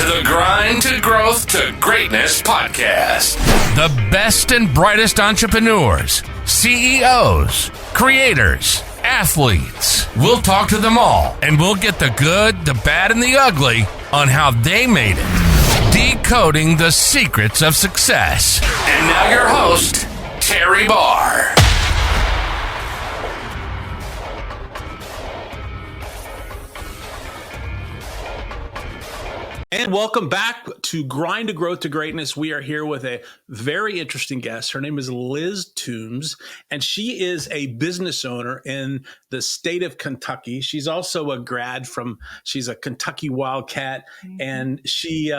the Grind to Growth to Greatness podcast. The best and brightest entrepreneurs, CEOs, creators, athletes. We'll talk to them all, and we'll get the good, the bad, and the ugly on how they made it. Decoding the secrets of success. And now your host, Terry Barr. And welcome back to Grind to Growth to Greatness. We are here with a very interesting guest. Her name is Liz Toombs, and she is a business owner in the state of Kentucky. She's also a she's a Kentucky Wildcat, and she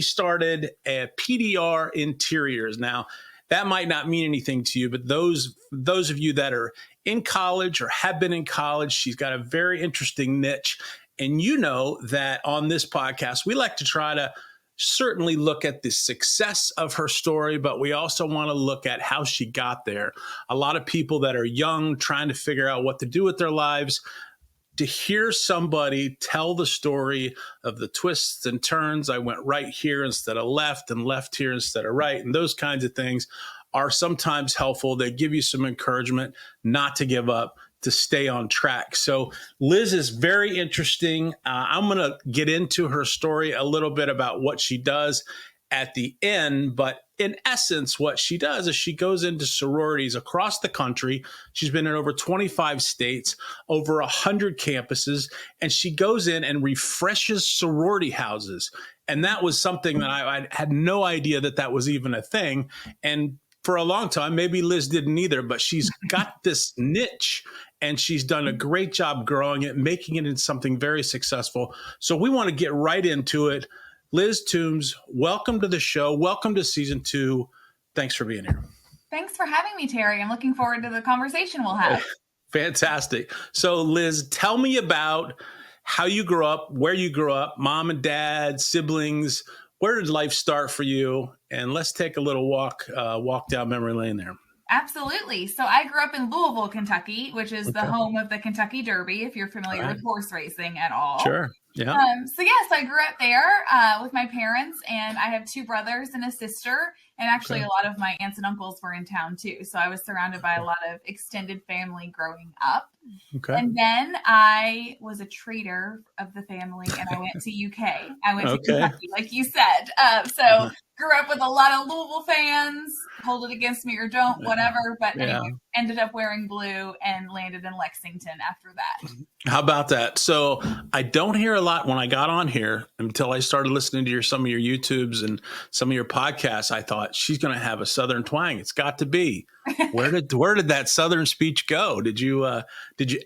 started a PDR Interiors. Now, that might not mean anything to you, but those of you that are in college or have been in college, she's got a very interesting niche. And you know that on this podcast, we like to try to certainly look at the success of her story, but we also want to look at how she got there. A lot of people that are young, trying to figure out what to do with their lives, to hear somebody tell the story of the twists and turns, I went right here instead of left and left here instead of right, and those kinds of things are sometimes helpful. They give you some encouragement not to give up, to stay on track. So Liz is very interesting. I'm going to get into her story a little bit about what she does at the end, but in essence, what she does is she goes into sororities across the country. She's been in over 25 states, over 100 campuses, and she goes in and refreshes sorority houses. And that was something that I had no idea that was even a thing. And for a long time, maybe Liz didn't either, but she's got this niche and she's done a great job growing it, making it into something very successful. So we want to get right into it. Liz Toombs, welcome to the show. Welcome to season 2. Thanks for being here. Thanks for having me, Terry. I'm looking forward to the conversation we'll have. Fantastic. So Liz, tell me about how you grew up, where you grew up, mom and dad, siblings. Where did life start for you? And let's take a little walk down memory lane there. Absolutely. So I grew up in Louisville, Kentucky, which is the home of the Kentucky Derby, if you're familiar with horse racing at all. Sure. Yeah. So yes, I grew up there with my parents, and I have 2 brothers and a sister. And actually, a lot of my aunts and uncles were in town too. So I was surrounded by a lot of extended family growing up. Okay. And then I was a traitor of the family, and I went to UK. I went to Kentucky, like you said. So grew up with a lot of Louisville fans. Hold it against me or don't, whatever. But anyway, ended up wearing blue and landed in Lexington after that. How about that? So I don't hear a lot when I got on here until I started listening to some of your YouTubes and some of your podcasts. I thought she's going to have a Southern twang. It's got to be. Where did that Southern speech go? Did you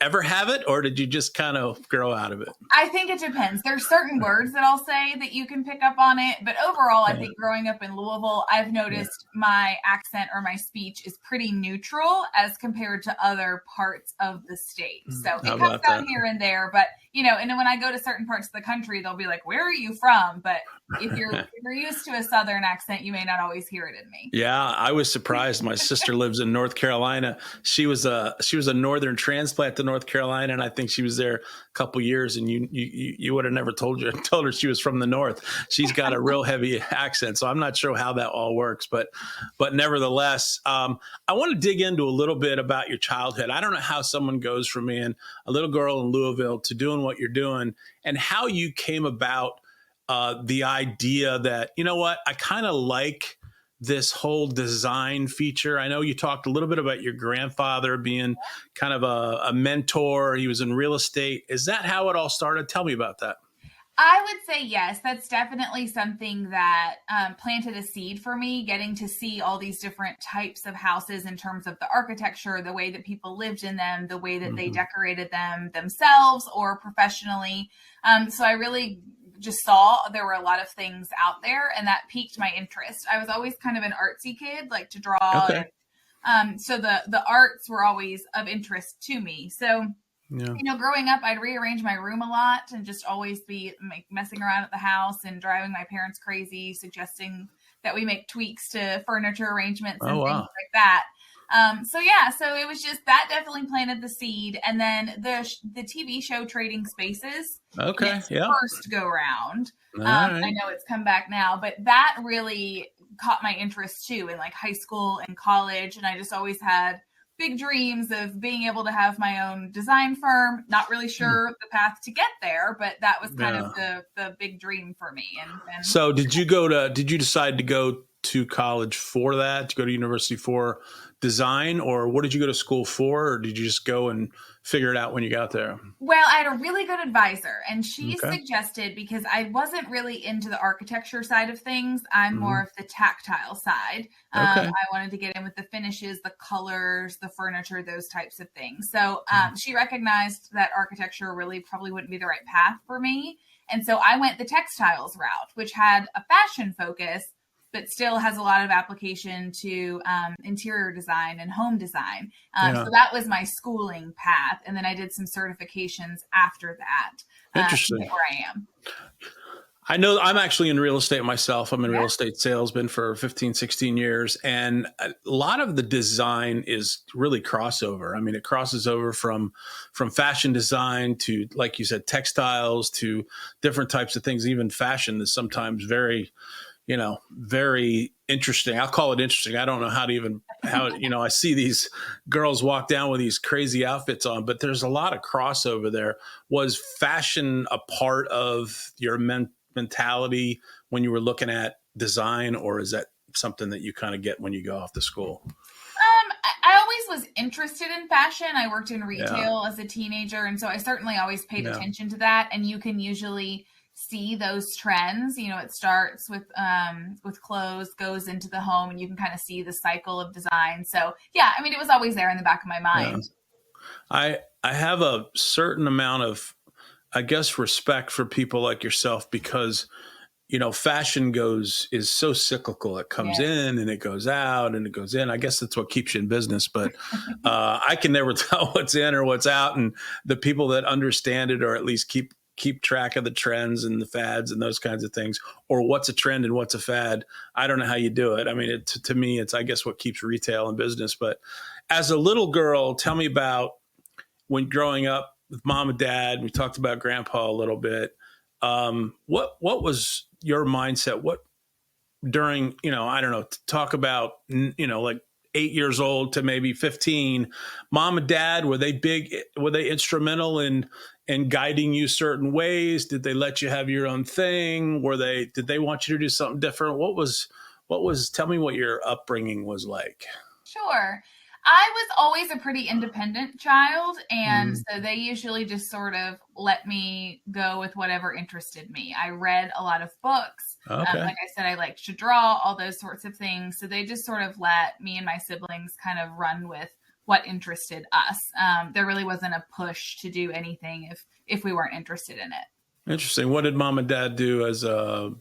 ever have it, or did you just kind of grow out of it? I think it depends. There's certain words that I'll say that you can pick up on it, but overall, I think growing up in Louisville, I've noticed my accent or my speech is pretty neutral as compared to other parts of the state. So it comes out here and there, but and then when I go to certain parts of the country, they'll be like, "Where are you from?" But if you're used to a Southern accent, you may not always hear it in me. Yeah, I was surprised. My sister lives in North Carolina. She was a Northern transplant to North Carolina, and I think she was there a couple years. And you would have never told her she was from the North. She's got a real heavy accent, so I'm not sure how that all works. But nevertheless, I want to dig into a little bit about your childhood. I don't know how someone goes from being a little girl in Louisville to doing what you're doing, and how you came about the idea that, you know what, I kind of like this whole design feature. I know you talked a little bit about your grandfather being kind of a mentor. He was in real estate. Is that how it all started? Tell me about that. I would say yes. That's definitely something that planted a seed for me, getting to see all these different types of houses in terms of the architecture, the way that people lived in them, the way that they decorated them themselves or professionally. So I really just saw there were a lot of things out there, and that piqued my interest. I was always kind of an artsy kid, like to draw. Okay. So the arts were always of interest to me. So growing up, I'd rearrange my room a lot and just always be messing around at the house and driving my parents crazy, suggesting that we make tweaks to furniture arrangements and things like that. So it was just that definitely planted the seed. And then the TV show Trading Spaces. Okay. Its Yeah. first go round. Right. I know it's come back now, but that really caught my interest too in like high school and college. And I just always had big dreams of being able to have my own design firm. Not really sure the path to get there, but that was kind of the big dream for me. And so did you decide to go to college for that, to go to university for design, or what did you go to school for? Or did you just go and figure it out when you got there? Well, I had a really good advisor, and she suggested, because I wasn't really into the architecture side of things, I'm more of the tactile side. I wanted to get in with the finishes, the colors, the furniture, those types of things. So she recognized that architecture really probably wouldn't be the right path for me. And so I went the textiles route, which had a fashion focus, but still has a lot of application to interior design and home design. So that was my schooling path. And then I did some certifications after that. Interesting. To get where I am. I know I'm actually in real estate myself. I'm in real estate sales, been for 15, 16 years. And a lot of the design is really crossover. I mean, it crosses over from fashion design to, like you said, textiles to different types of things. Even fashion is sometimes very interesting. I'll call it interesting. I don't know how I see these girls walk down with these crazy outfits on, but there's a lot of crossover there. Was fashion a part of your mentality when you were looking at design, or is that something that you kind of get when you go off to school? I always was interested in fashion. I worked in retail as a teenager, and so I certainly always paid attention to that. And you can usually see those trends. It starts with clothes, goes into the home, and you can kind of see the cycle of design. So it was always there in the back of my mind. I have a certain amount of, I guess, respect for people like yourself, because fashion is so cyclical. It comes in and it goes out and it goes in. I guess that's what keeps you in business, but I can never tell what's in or what's out. And the people that understand it, or at least keep track of the trends and the fads and those kinds of things, or what's a trend and what's a fad, I don't know how you do it. I mean, to me, it's, I guess, what keeps retail in business. But as a little girl, tell me about when growing up with mom and dad. We talked about grandpa a little bit. What was your mindset? What during, I don't know, talk about, like 8 years old to maybe 15, mom and dad, were they instrumental in guiding you certain ways? Did they let you have your own thing? Did they want you to do something different? Tell me what your upbringing was like. Sure. I was always a pretty independent child, and so they usually just sort of let me go with whatever interested me. I read a lot of books. Like I said, I liked to draw, all those sorts of things. So they just sort of let me and my siblings kind of run with what interested us. There really wasn't a push to do anything if we weren't interested in it. Interesting. What did mom and dad do as a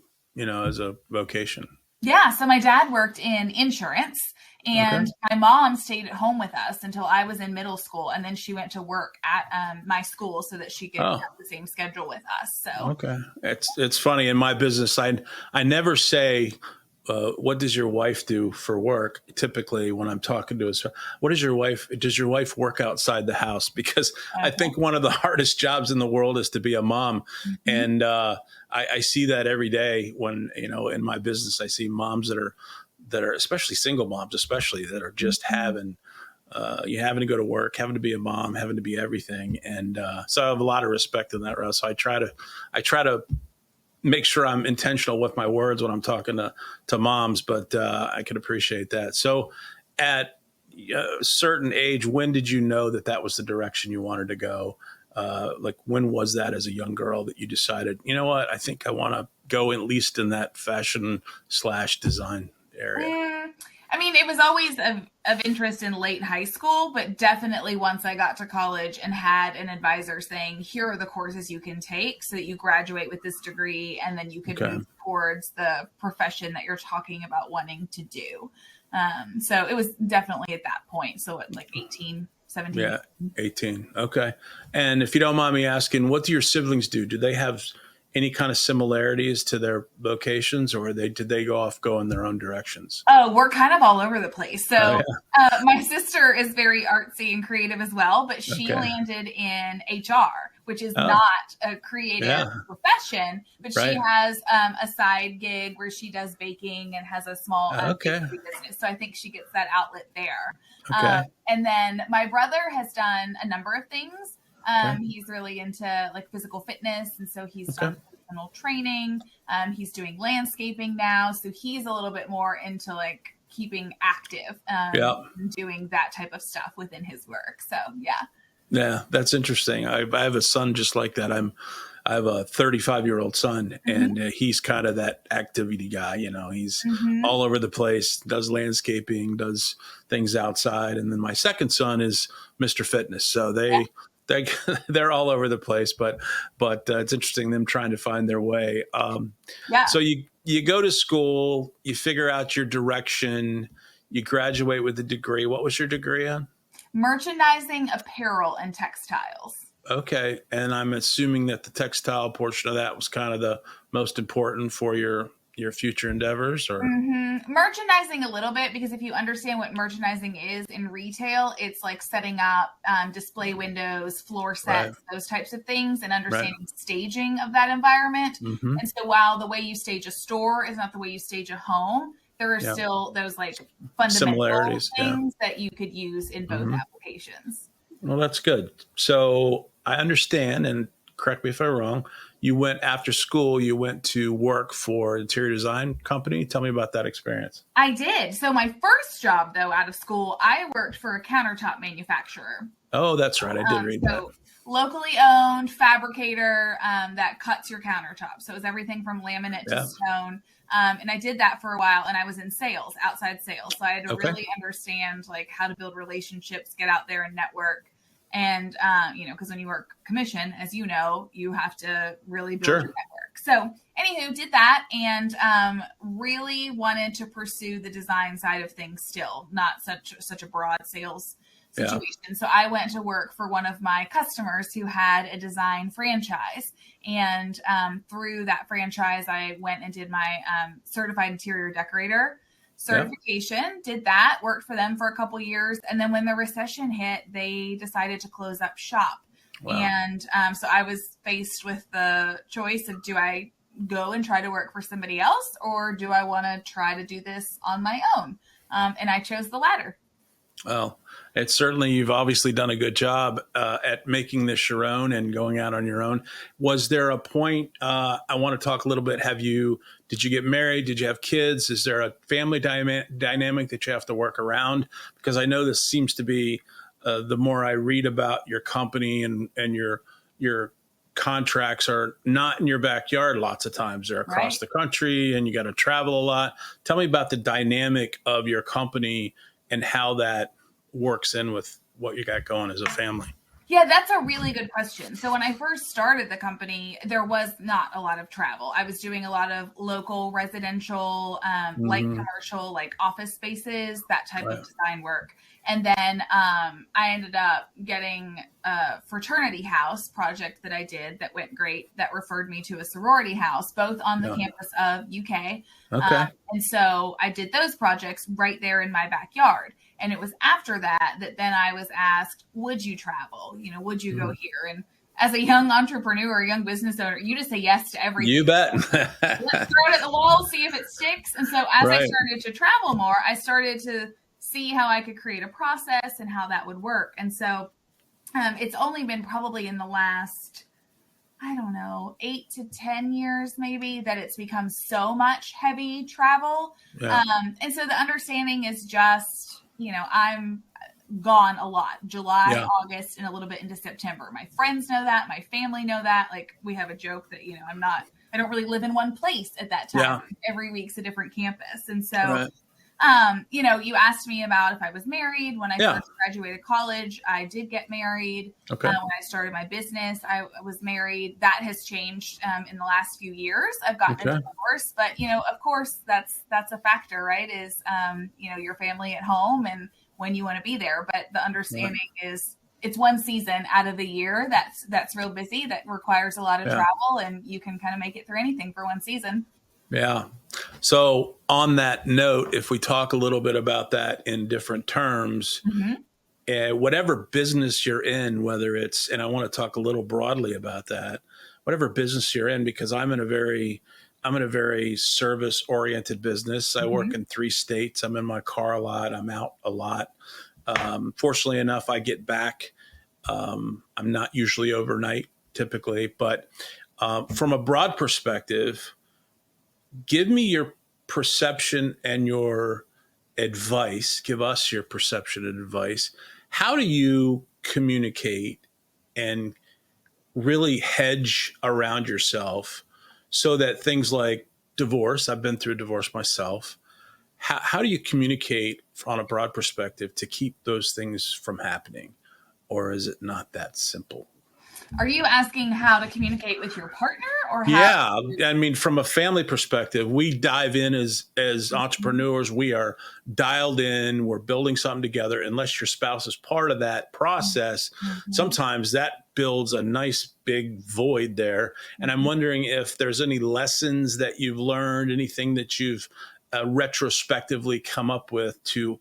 vocation? Yeah. So my dad worked in insurance, and my mom stayed at home with us until I was in middle school. And then she went to work at my school so that she could have the same schedule with us. So, it's funny in my business. I never say, what does your wife do for work? Typically when I'm talking to us, does your wife work outside the house? Because I think one of the hardest jobs in the world is to be a mom. And, I see that every day when, in my business, I see moms that are especially single moms, that are just having to go to work, having to be a mom, having to be everything. And, so I have a lot of respect in that route. So I try to make sure I'm intentional with my words when I'm talking to moms, but I can appreciate that. So at a certain age, when did you know that was the direction you wanted to go? Like, when was that as a young girl that you decided, you know what, I think I want to go at least in that fashion/design area? I mean, it was always of interest in late high school, but definitely once I got to college and had an advisor saying, here are the courses you can take so that you graduate with this degree, and then you can move towards the profession that you're talking about wanting to do. So it was definitely at that point. So at like 18, 17. Yeah, 18. Okay. And if you don't mind me asking, what do your siblings do? Do they have any kind of similarities to their locations, or did they go in their own directions? Oh, we're kind of all over the place. So Oh, my sister is very artsy and creative as well, but she Okay. landed in HR, which is Oh. not a creative Yeah. profession, but Right. she has a side gig where she does baking and has a small Okay. bakery business. So I think she gets that outlet there. Okay. And then my brother has done a number of things. Okay. He's really into like physical fitness. And so he's Okay. done personal training. He's doing landscaping now. So he's a little bit more into like keeping active, Yeah. and doing that type of stuff within his work. So yeah. Yeah, that's interesting. I have a son just like that. I have a 35-year-old son, and he's kind of that activity guy. He's all over the place, does landscaping, does things outside. And then my second son is Mr. Fitness. So they're all over the place, but it's interesting them trying to find their way. Yeah. So you go to school, you figure out your direction, you graduate with a degree. What was your degree on? Merchandising, apparel, and textiles. Okay. And I'm assuming that the textile portion of that was kind of the most important for your future endeavors, or? Merchandising a little bit, because if you understand what merchandising is in retail, it's like setting up display windows, floor sets, those types of things, and understanding staging of that environment. Mm-hmm. And so while the way you stage a store is not the way you stage a home, there are still those like fundamental Similarities, things that you could use in both applications. Well, that's good. So I understand, and correct me if I'm wrong, you went after school, you went to work for an interior design company. Tell me about that experience. I did. So my first job, though, out of school, I worked for a countertop manufacturer. Oh, that's right. I did read that. Locally owned fabricator that cuts your countertop. So it was everything from laminate to stone. And I did that for a while, and I was in sales, outside sales. So I had to really understand like how to build relationships, get out there and network. And, because when you work commission, as you know, you have to really build your network. So anywho, did that, and really wanted to pursue the design side of things still, not such a broad sales situation. So I went to work for one of my customers who had a design franchise. And through that franchise, I went and did my certified interior decorator certification, did that, worked for them for a couple years. And then when the recession hit, they decided to close up shop. Wow. And so I was faced with the choice of, do I go and try to work for somebody else, or do I want to try to do this on my own? And I chose the latter. Well, it's certainly, you've obviously done a good job at making this your own and going out on your own. Was there a point, I want to talk a little bit, did you get married? Did you have kids? Is there a family dynamic that you have to work around? Because I know this seems to be, the more I read about your company and your contracts are not in your backyard lots of times. They're across the country and you got to travel a lot. Tell me about the dynamic of your company and how that works in with what you got going as a family. Yeah, that's a really good question. So when I first started the company, there was not a lot of travel. I was doing a lot of local residential, light commercial, like office spaces, that type of design work. And then I ended up getting a fraternity house project that I did that went great, that referred me to a sorority house, both on the campus of UK. Okay. And so I did those projects right there in my backyard. And it was after that then I was asked, would you travel? Would you go here? And as a young entrepreneur, young business owner, you just say yes to everything. You bet. Let's throw it at the wall, see if it sticks. And so as I started to travel more, I started to see how I could create a process and how that would work. And so it's only been probably in the last, 8 to 10 years maybe, that it's become so much heavy travel. Yeah. And so the understanding is just, I'm gone a lot, July, August, and a little bit into September. My friends know that. My family know that. Like, we have a joke that, I don't really live in one place at that time. Yeah. Every week's a different campus. And so, you asked me about if I was married. When I first graduated college, I did get married. Okay. When I started my business, I was married. That has changed in the last few years. I've gotten a divorce, but of course that's a factor, right? Is your family at home and when you want to be there. But the understanding is it's one season out of the year that's real busy, that requires a lot of travel, and you can kind of make it through anything for one season. Yeah. So on that note, if we talk a little bit about that in different terms, whatever business you're in, whether it's, and I want to talk a little broadly about that, whatever business you're in, because I'm in a very service oriented business. I work in 3 states. I'm in my car a lot. I'm out a lot. Fortunately enough, I get back. I'm not usually overnight typically, but from a broad perspective, give me your perception and your advice. Give us your perception and advice. How do you communicate and really hedge around yourself so that things like divorce, I've been through a divorce myself. How do you communicate on a broad perspective to keep those things from happening? Or is it not that simple? Are you asking how to communicate with your partner, or how? Yeah, I mean, from a family perspective, we dive in as entrepreneurs. We are dialed in. We're building something together. Unless your spouse is part of that process, sometimes that builds a nice big void there. And I'm wondering if there's any lessons that you've learned, anything that you've retrospectively come up with to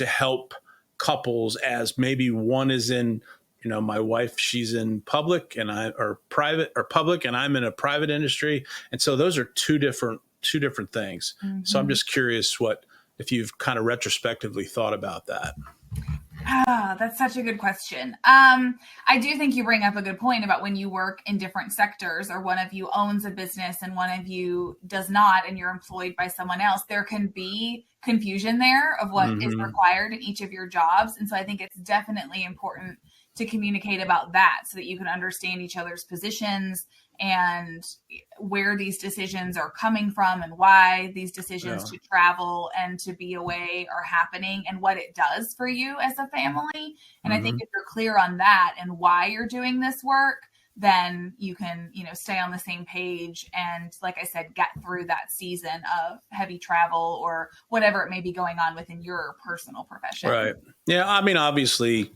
help couples, as maybe one is in, my wife, she's in public and public, and I'm in a private industry. And so those are two different things. So I'm just curious if you've kind of retrospectively thought about that. That's such a good question. I do think you bring up a good point about when you work in different sectors, or one of you owns a business and one of you does not, and you're employed by someone else. There can be confusion there of what is required in each of your jobs. And so I think it's definitely important to communicate about that so that you can understand each other's positions and where these decisions are coming from and why these decisions to travel and to be away are happening and what it does for you as a family. And I think if you're clear on that and why you're doing this work, then you can, stay on the same page. And like I said, get through that season of heavy travel or whatever it may be going on within your personal profession. Right. Yeah. I mean, obviously,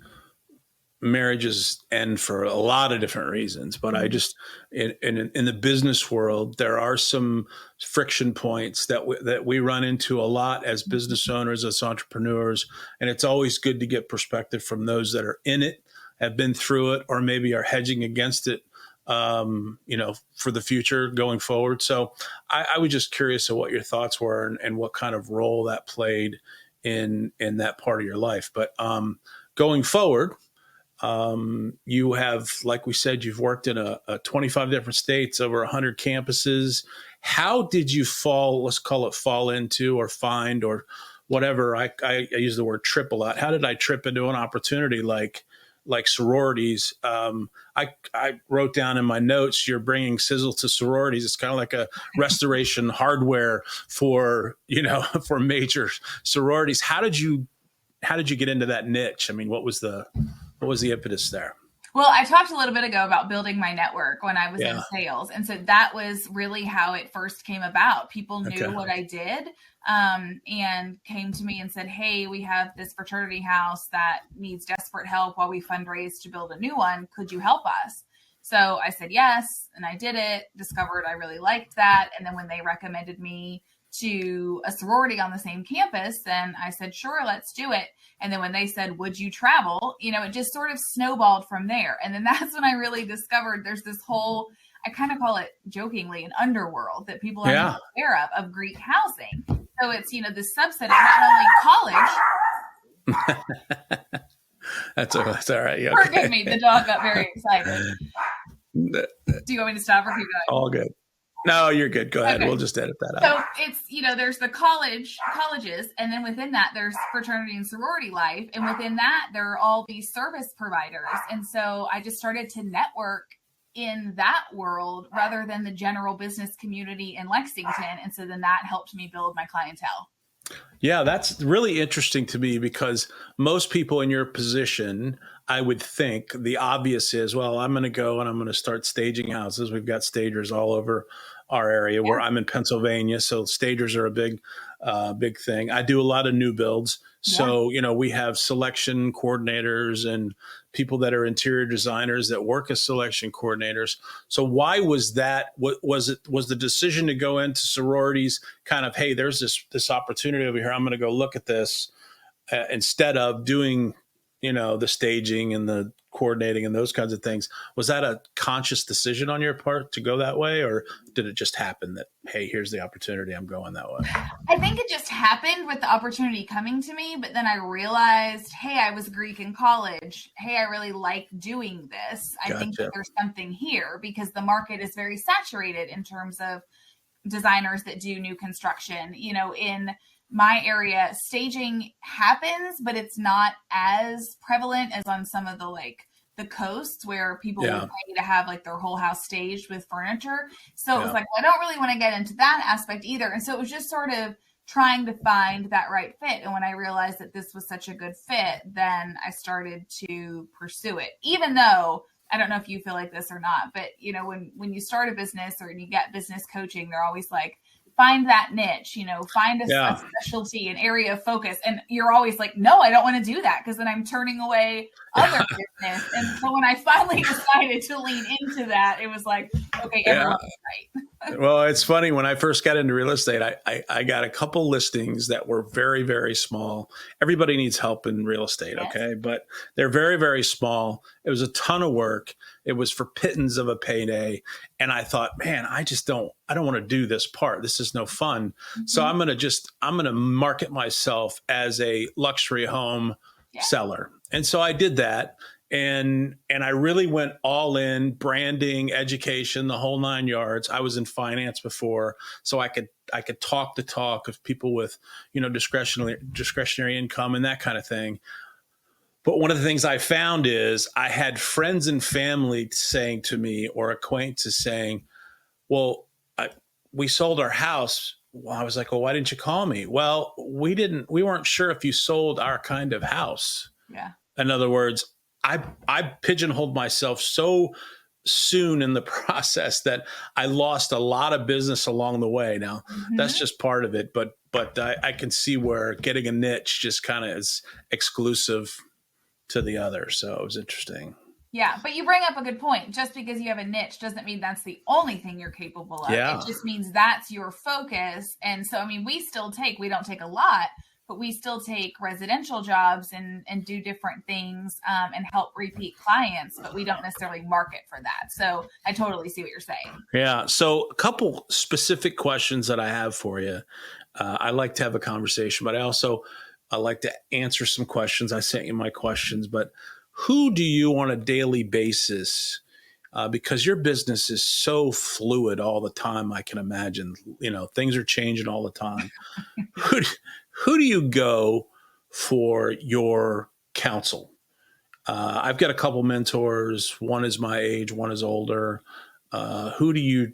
marriages end for a lot of different reasons, but I just in the business world, there are some friction points that we run into a lot as business owners, as entrepreneurs, and it's always good to get perspective from those that are in it, have been through it, or maybe are hedging against it, for the future going forward. So I was just curious of what your thoughts were and what kind of role that played in that part of your life. But going forward, you have, like we said, you've worked in a 25 different states, over 100 campuses. How did you fall into or find or whatever? I use the word trip a lot. How did I trip into an opportunity like sororities? I wrote down in my notes, you're bringing sizzle to sororities. It's kind of like a restoration hardware for major sororities. How did you get into that niche? I mean, what was the impetus there? Well, I talked a little bit ago about building my network when I was in sales. And so that was really how it first came about. People knew what I did and came to me and said, hey, we have this fraternity house that needs desperate help while we fundraise to build a new one. Could you help us? So I said yes, and I did it, discovered I really liked that. And then when they recommended me to a sorority on the same campus, then I said, sure, let's do it. And then when they said, would you travel? It just sort of snowballed from there. And then that's when I really discovered there's this whole, I kind of call it jokingly, an underworld that people are not aware of Greek housing. So it's, this subset of not only college. That's all right. Okay. Forgive me. The dog got very excited. Do you want me to stop or keep going? All good. No, you're good. Go ahead. Okay. We'll just edit that out. So it's, there's the colleges, and then within that, there's fraternity and sorority life. And within that, there are all these service providers. And so I just started to network in that world rather than the general business community in Lexington. And so then that helped me build my clientele. Yeah, that's really interesting to me because most people in your position, I would think the obvious is, well, I'm going to go and I'm going to start staging houses. We've got stagers all over our area where I'm in Pennsylvania. So stagers are a big big thing. I do a lot of new builds. So, we have selection coordinators and people that are interior designers that work as selection coordinators. So why was that? Was the decision to go into sororities kind of, hey, there's this opportunity over here. I'm going to go look at this instead of doing, the staging and the coordinating and those kinds of things. Was that a conscious decision on your part to go that way, or did it just happen that, hey, here's the opportunity, I'm going that way? I think it just happened with the opportunity coming to me, but then I realized, hey, I was Greek in college. Hey, I really like doing this. I think that there's something here because the market is very saturated in terms of designers that do new construction. In my area, staging happens, but it's not as prevalent as on some of the coasts where people will pay to have their whole house staged with furniture. So it was well, I don't really want to get into that aspect either. And so it was just sort of trying to find that right fit. And when I realized that this was such a good fit, then I started to pursue it, even though I don't know if you feel like this or not, but when you start a business or you get business coaching, they're always like, find that niche, find a specialty, an area of focus. And you're always like, no, I don't want to do that because then I'm turning away other business. And so when I finally decided to lean into that, it was like, okay, everyone's right. Well, it's funny. When I first got into real estate, I got a couple listings that were very, very small. Everybody needs help in real estate, okay? But they're very, very small. It was a ton of work. It was for pittance of a payday. And I thought, man, I don't want to do this part. This is no fun. Mm-hmm. So I'm going to market myself as a luxury home seller. And so I did that. And I really went all in, branding, education, the whole 9 yards. I was in finance before, so I could talk the talk of people with, discretionary income and that kind of thing. But one of the things I found is I had friends and family saying to me, or acquaintances saying, well, we sold our house. Well, I was like, well, why didn't you call me? Well, we weren't sure if you sold our kind of house. Yeah. In other words, I pigeonholed myself so soon in the process that I lost a lot of business along the way. Now, that's just part of it, but I can see where getting a niche just kind of is exclusive to the other. So it was interesting. Yeah, but you bring up a good point. Just because you have a niche doesn't mean that's the only thing you're capable of. Yeah. It just means that's your focus. And so, we don't take a lot, but we still take residential jobs and do different things and help repeat clients, but we don't necessarily market for that. So I totally see what you're saying. Yeah. So a couple specific questions that I have for you. I like to have a conversation, but I like to answer some questions. I sent you my questions, but who do you on a daily basis, because your business is so fluid all the time, I can imagine, things are changing all the time. Who do you go for your counsel? I've got a couple mentors. One is my age, one is older. Who do you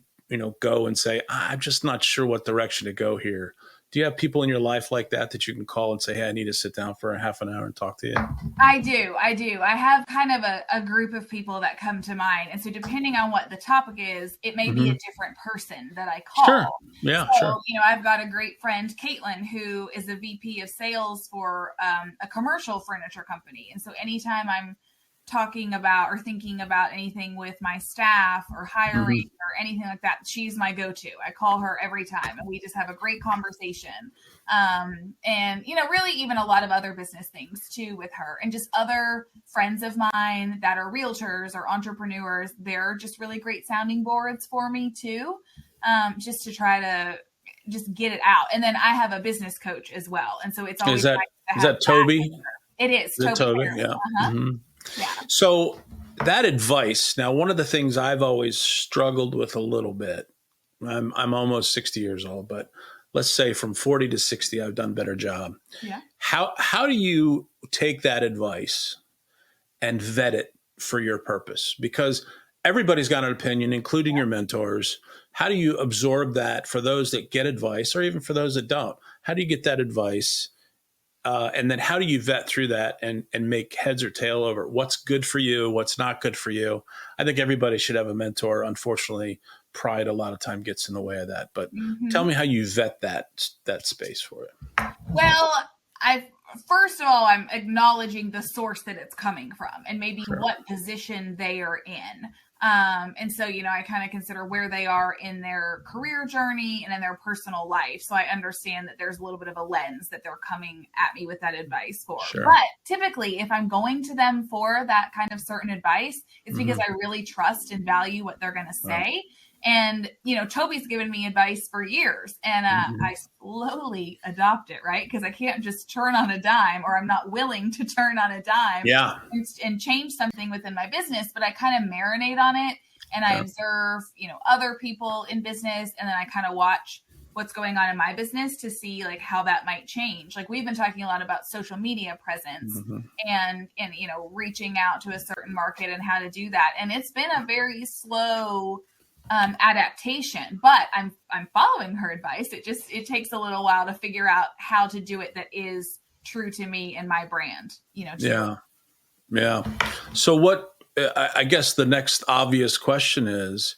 go and say, I'm just not sure what direction to go here? Do you have people in your life like that you can call and say, hey, I need to sit down for a half an hour and talk to you? I do. I have kind of a group of people that come to mind. And so depending on what the topic is, it may be a different person that I call. Sure. Yeah, so, I've got a great friend, Caitlin, who is a VP of sales for a commercial furniture company. And so anytime I'm talking about or thinking about anything with my staff or hiring or anything like that, she's my go-to. I call her every time and we just have a great conversation. And, really even a lot of other business things too with her and just other friends of mine that are realtors or entrepreneurs. They're just really great sounding boards for me too, just to try to just get it out. And then I have a business coach as well. And so it's always nice to have Toby? It is. Toby? Yeah. Yeah. So that advice, now, one of the things I've always struggled with a little bit, I'm almost 60 years old, but let's say from 40 to 60, I've done a better job. Yeah. How do you take that advice and vet it for your purpose? Because everybody's got an opinion, including your mentors. How do you absorb that for those that get advice or even for those that don't? How do you get that advice? And then how do you vet through that and make heads or tail over what's good for you, what's not good for you? I think everybody should have a mentor. Unfortunately, pride a lot of time gets in the way of that. But tell Mm-hmm. me how you vet that space for it. Well, first of all, I'm acknowledging the source that it's coming from and maybe Sure. what position they are in. And so, I kind of consider where they are in their career journey and in their personal life. So I understand that there's a little bit of a lens that they're coming at me with that advice for. Sure. But typically, if I'm going to them for that kind of certain advice, it's because I really trust and value what they're going to say. And, Toby's given me advice for years, and I slowly adopt it, right? Because I can't just turn on a dime, or I'm not willing to turn on a dime and change something within my business, but I kind of marinate on it, and I observe, other people in business, and then I kind of watch what's going on in my business to see like how that might change. Like we've been talking a lot about social media presence and reaching out to a certain market and how to do that. And it's been a very slow adaptation, but I'm following her advice. It takes a little while to figure out how to do it that is true to me and my brand, Yeah. So what, I guess the next obvious question is,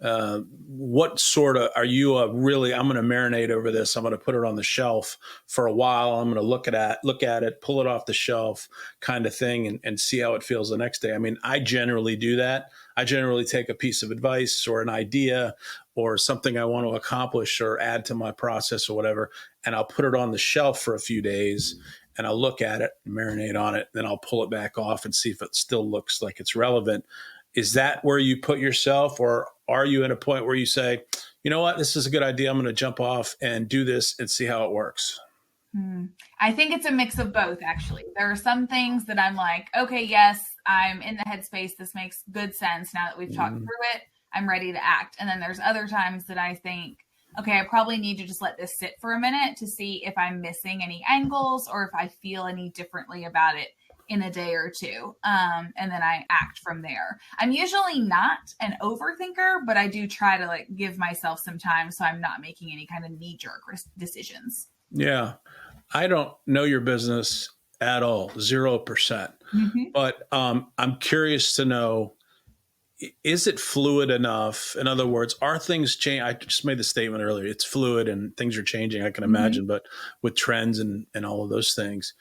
what sort of, are you I'm going to marinate over this. I'm going to put it on the shelf for a while. I'm going to look at it, pull it off the shelf kind of thing and see how it feels the next day. I mean, I generally do that. I generally take a piece of advice or an idea or something I want to accomplish or add to my process or whatever, and I'll put it on the shelf for a few days and I'll look at it, marinate on it, then I'll pull it back off and see if it still looks like it's relevant. Is that where you put yourself, or are you at a point where you say, you know what, this is a good idea, I'm going to jump off and do this and see how it works? I think it's a mix of both, actually. There are some things that I'm like, okay, yes, I'm in the headspace. This makes good sense now that we've talked through it. I'm ready to act. And then there's other times that I think, okay, I probably need to just let this sit for a minute to see if I'm missing any angles or if I feel any differently about it in a day or two. And then I act from there. I'm usually not an overthinker, but I do try to like give myself some time so I'm not making any kind of knee-jerk decisions. Yeah. I don't know your business at all, 0%. But I'm curious to know, is it fluid enough? In other words, are things change? I just made the statement earlier. It's fluid and things are changing, I can imagine, but with trends and all of those things,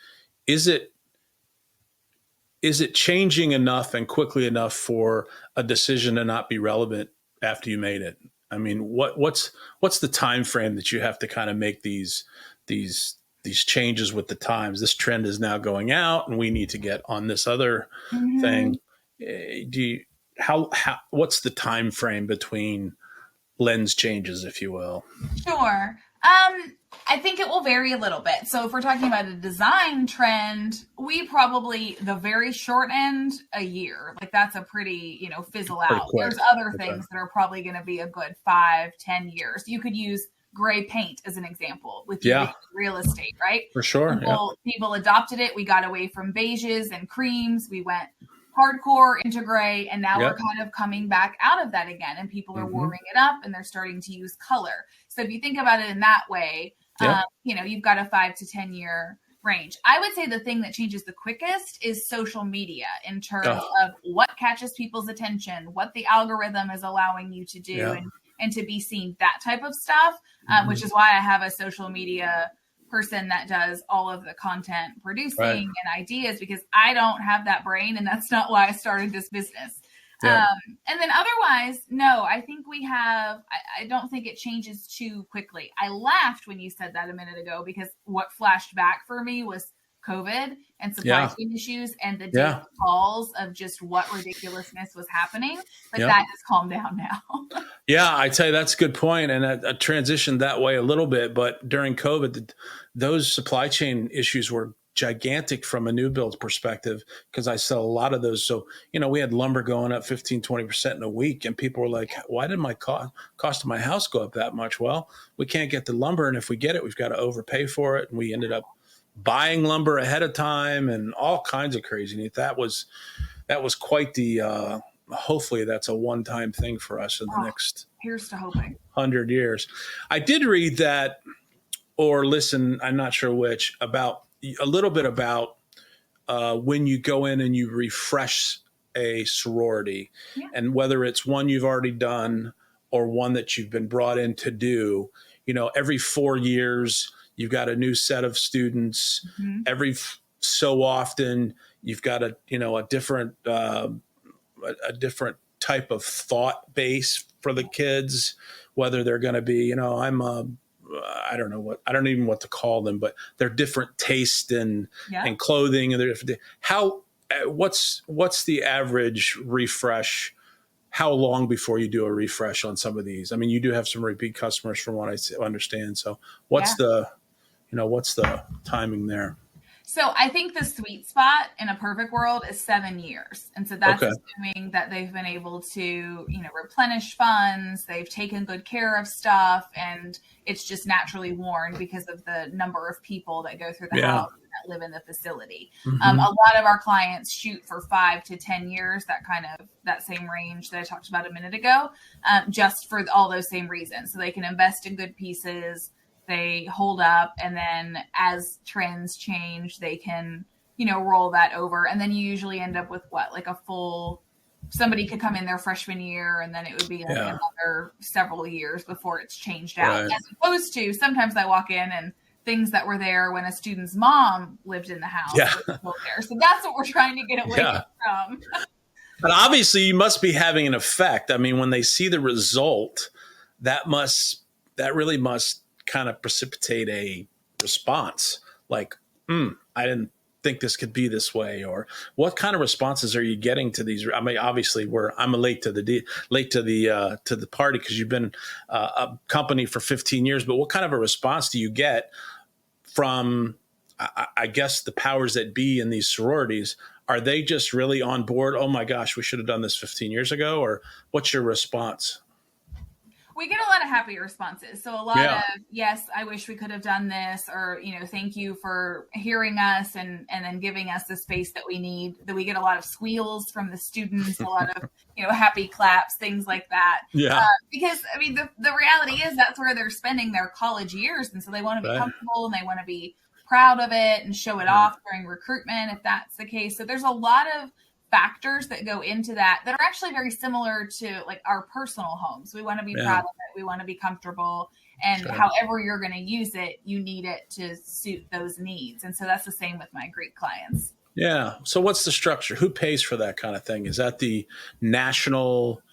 is it changing enough and quickly enough for a decision to not be relevant after you made it? I mean, what's the time frame that you have to kind of make these changes with the times? This trend is now going out and we need to get on this other thing. What's the time frame between lens changes, if you will? Sure. I think it will vary a little bit. So if we're talking about a design trend, we probably, the very short end, a year. Like that's a pretty, fizzle out. Quick. There's other things that are probably going to be a good 5-10 years. You could use gray paint as an example with real estate, right? For sure. People adopted it. We got away from beiges and creams. We went hardcore into gray, and now we're kind of coming back out of that again, and people are warming it up and they're starting to use color. So if you think about it in that way, you've got a 5 to 10 year range. I would say the thing that changes the quickest is social media in terms of what catches people's attention, what the algorithm is allowing you to do and to be seen, that type of stuff, which is why I have a social media person that does all of the content producing and ideas, because I don't have that brain, and that's not why I started this business. And then otherwise, no, I think I don't think it changes too quickly. I laughed when you said that a minute ago, because what flashed back for me was COVID and supply chain issues and the daily calls of just what ridiculousness was happening. But that has calmed down now. Yeah, I tell you, that's a good point. And I transitioned that way a little bit. But during COVID, those supply chain issues were gigantic from a new build perspective, because I sell a lot of those. So, we had lumber going up 15-20% in a week, and people were like, why did my cost of my house go up that much? Well, we can't get the lumber, and if we get it, we've got to overpay for it. And we ended up buying lumber ahead of time and all kinds of craziness. That was quite the hopefully that's a one-time thing for us in the next here's to hoping 100 years. I did read that, or listen, I'm not sure which, about a little bit about when you go in and you refresh a sorority, and whether it's one you've already done or one that you've been brought in to do? Every 4 years, you've got a new set of students. Mm-hmm. Every so often, you've got a different type of thought base for the kids, whether they're going to be, I don't know I don't even know what to call them, but they're different taste and clothing, and they're different. What's the average refresh? How long before you do a refresh on some of these? I mean, you do have some repeat customers from what I understand. So what's the timing there? So I think the sweet spot in a perfect world is 7 years. And so that's assuming that they've been able to, replenish funds, they've taken good care of stuff, and it's just naturally worn because of the number of people that go through the house that live in the facility. Mm-hmm. A lot of our clients shoot for 5 to 10 years, that same range that I talked about a minute ago, just for all those same reasons. So they can invest in good pieces, they hold up, and then as trends change, they can, roll that over. And then you usually end up with somebody could come in their freshman year, and then it would be another several years before it's changed out. Right. As opposed to sometimes I walk in and things that were there when a student's mom lived in the house were still there. So that's what we're trying to get away from. But obviously you must be having an effect. I mean, when they see the result, that really must kind of precipitate a response like, I didn't think this could be this way. Or what kind of responses are you getting to these? I mean, obviously I'm late to the party because you've been a company for 15 years, but what kind of a response do you get from, I guess, the powers that be in these sororities? Are they just really on board? Oh my gosh, we should have done this 15 years ago. Or what's your response? We get a lot of happy responses. So a lot of, yes, I wish we could have done this, or, thank you for hearing us and then giving us the space that we need. That we get a lot of squeals from the students, a lot of, happy claps, things like that. Yeah. Because, I mean, the reality is that's where they're spending their college years. And so they want to be comfortable, and they want to be proud of it and show it off during recruitment, if that's the case. So there's a lot of factors that go into that are actually very similar to like our personal homes. We want to be proud of it. We want to be comfortable, and however you're going to use it, you need it to suit those needs. And so that's the same with my Greek clients. Yeah. So what's the structure? Who pays for that kind of thing? Is that the national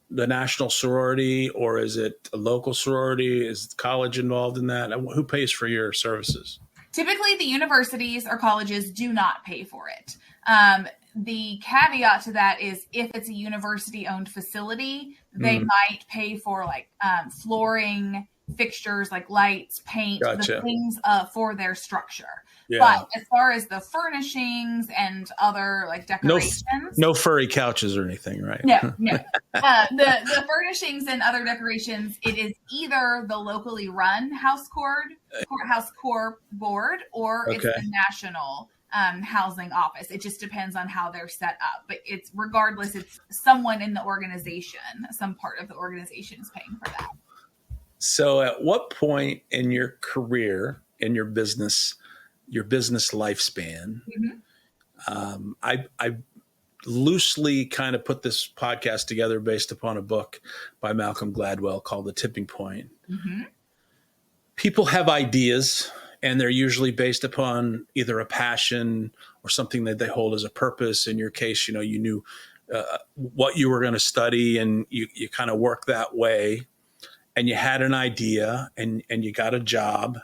sorority, or is it a local sorority? Is the college involved in that? Who pays for your services? Typically, the universities or colleges do not pay for it. The caveat to that is if it's a university-owned facility, they might pay for like flooring, fixtures, like lights, paint, the things for their structure. Yeah. But as far as the furnishings and other like decorations, no furry couches or anything, right? No. The furnishings and other decorations, it is either the locally run courthouse core board, or it's the national housing office. It just depends on how they're set up. But it's someone in the organization, some part of the organization is paying for that. So at what point in your career, in your business lifespan, I loosely kind of put this podcast together based upon a book by Malcolm Gladwell called The Tipping Point. Mm-hmm. People have ideas, and they're usually based upon either a passion or something that they hold as a purpose. In your case, you knew what you were going to study, and you kind of work that way, and you had an idea, and you got a job,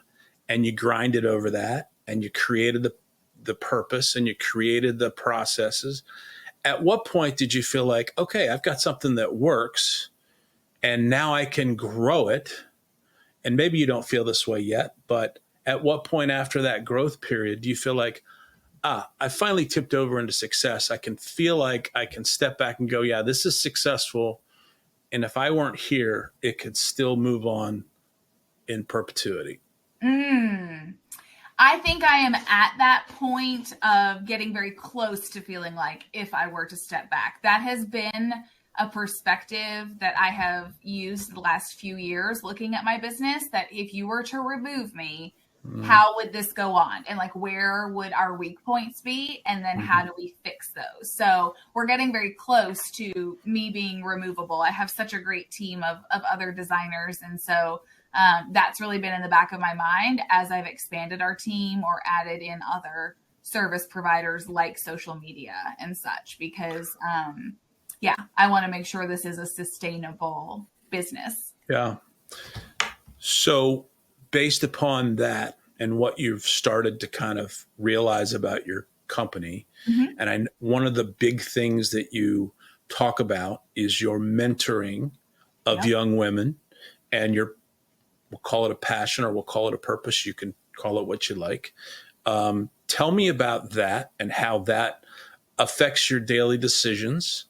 and you grinded over that, and you created the purpose, and you created the processes. At what point did you feel like, okay, I've got something that works, and now I can grow it? And maybe you don't feel this way yet, but at what point after that growth period do you feel like, I finally tipped over into success? I can feel like I can step back and go, yeah, this is successful. And if I weren't here, it could still move on in perpetuity. I think I am at that point of getting very close to feeling like if I were to step back. That has been a perspective that I have used the last few years looking at my business, that if you were to remove me, how would this go on? And like, where would our weak points be? And then how do we fix those? So we're getting very close to me being removable. I have such a great team of other designers. And so that's really been in the back of my mind as I've expanded our team or added in other service providers like social media and such, because I want to make sure this is a sustainable business. Yeah. So based upon that and what you've started to kind of realize about your company, and one of the big things that you talk about is your mentoring of young women, and we'll call it a passion, or we'll call it a purpose. You can call it what you like. Tell me about that and how that affects your daily decisions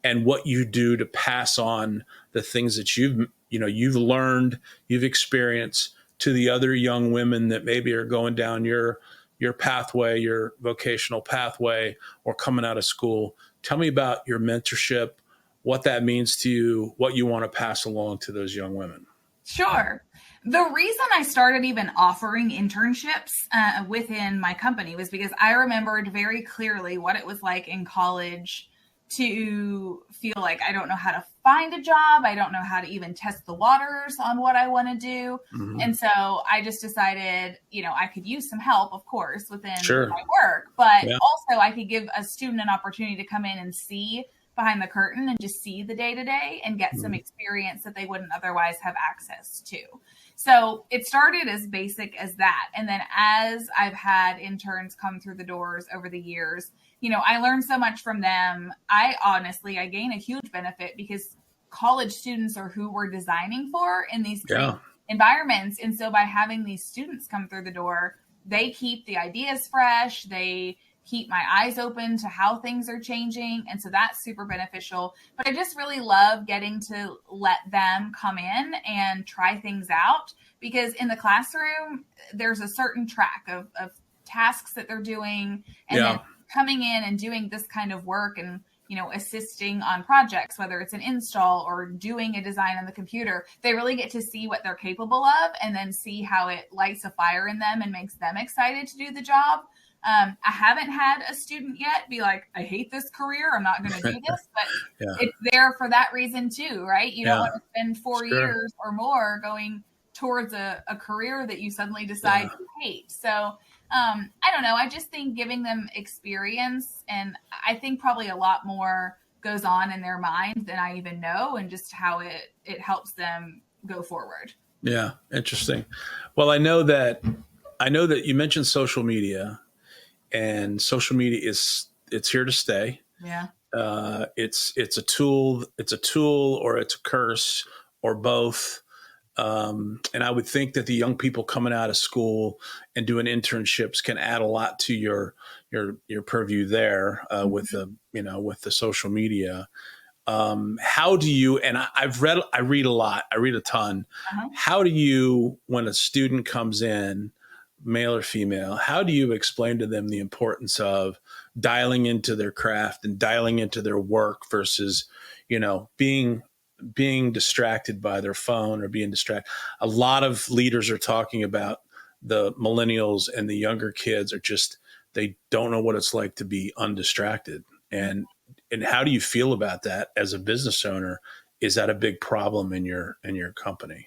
and what you do to pass on the things that you've learned, you've experienced to the other young women that maybe are going down your pathway, your vocational pathway, or coming out of school. Tell me about your mentorship, what that means to you, what you want to pass along to those young women. Sure. The reason I started even offering internships within my company was because I remembered very clearly what it was like in college to feel like I don't know how to find a job. I don't know how to even test the waters on what I want to do. And so I just decided, I could use some help, of course, within my work, but also I could give a student an opportunity to come in and see behind the curtain and just see the day-to-day and get some experience that they wouldn't otherwise have access to. So it started as basic as that. And then as I've had interns come through the doors over the years, I learned so much from them. I gain a huge benefit because college students are who we're designing for in these environments. And so by having these students come through the door, they keep the ideas fresh. They keep my eyes open to how things are changing. And so that's super beneficial. But I just really love getting to let them come in and try things out, because in the classroom, there's a certain track of tasks that they're doing, and then coming in and doing this kind of work and, assisting on projects, whether it's an install or doing a design on the computer, they really get to see what they're capable of and then see how it lights a fire in them and makes them excited to do the job. I haven't had a student yet be like, I hate this career, I'm not going to do this, but it's there for that reason too, right? You don't want to spend 4 years or more going towards a career that you suddenly decide you hate. So I don't know. I just think giving them experience, and I think probably a lot more goes on in their mind than I even know, and just how it helps them go forward. Yeah. Interesting. Well, I know that you mentioned social media, and social media it's here to stay. Yeah. It's a tool, or it's a curse, or both. And I would think that the young people coming out of school and doing internships can add a lot to your purview there, with the social media. How do you, and I read a lot, I read a ton. How do you, when a student comes in, male or female, how do you explain to them the importance of dialing into their craft and dialing into their work versus, being distracted by their phone or being distracted? A lot of leaders are talking about the millennials and the younger kids are just, they don't know what it's like to be undistracted. And how do you feel about that as a business owner? Is that a big problem in your company?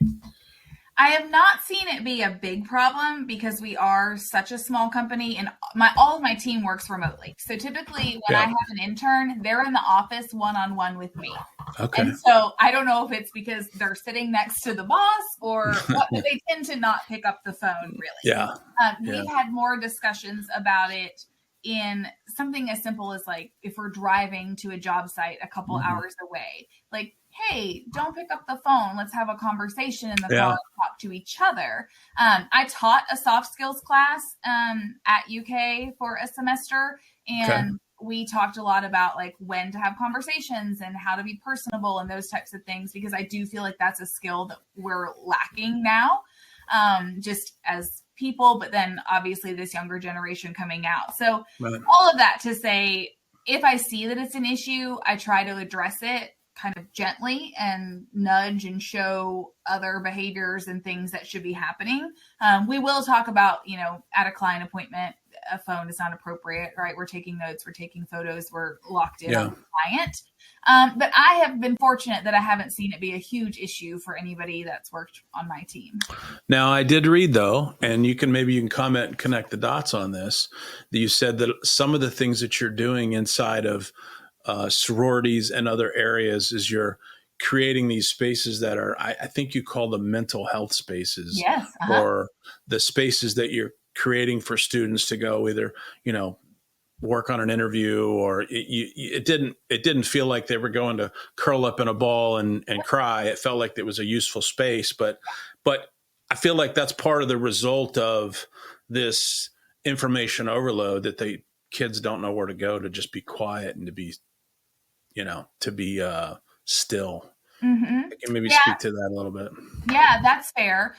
I have not seen it be a big problem because we are such a small company, and all of my team works remotely. So typically when I have an intern, they're in the office one-on-one with me. Okay. And so I don't know if it's because they're sitting next to the boss or what, but they tend to not pick up the phone really. Yeah. We've had more discussions about it in something as simple as like if we're driving to a job site a couple hours away, like, hey, don't pick up the phone. Let's have a conversation in the car and talk to each other. I taught a soft skills class at UK for a semester, and we talked a lot about like when to have conversations and how to be personable and those types of things, because I do feel like that's a skill that we're lacking now, just as people, but then obviously this younger generation coming out. So all of that to say, if I see that it's an issue, I try to address it kind of gently and nudge and show other behaviors and things that should be happening. We will talk about, at a client appointment, a phone is not appropriate, right? We're taking notes, we're taking photos, we're locked in on the client. But I have been fortunate that I haven't seen it be a huge issue for anybody that's worked on my team. Now, I did read, though, and you can comment and connect the dots on this, that you said that some of the things that you're doing inside of sororities and other areas is you're creating these spaces that are, I think you call them mental health spaces. Yes. Or the spaces that you're creating for students to go either, work on an interview, or it didn't feel like they were going to curl up in a ball and cry. It felt like it was a useful space, but I feel like that's part of the result of this information overload, that kids don't know where to go to just be quiet and to be, still. Mm-hmm. Can maybe speak to that a little bit. Yeah, that's fair.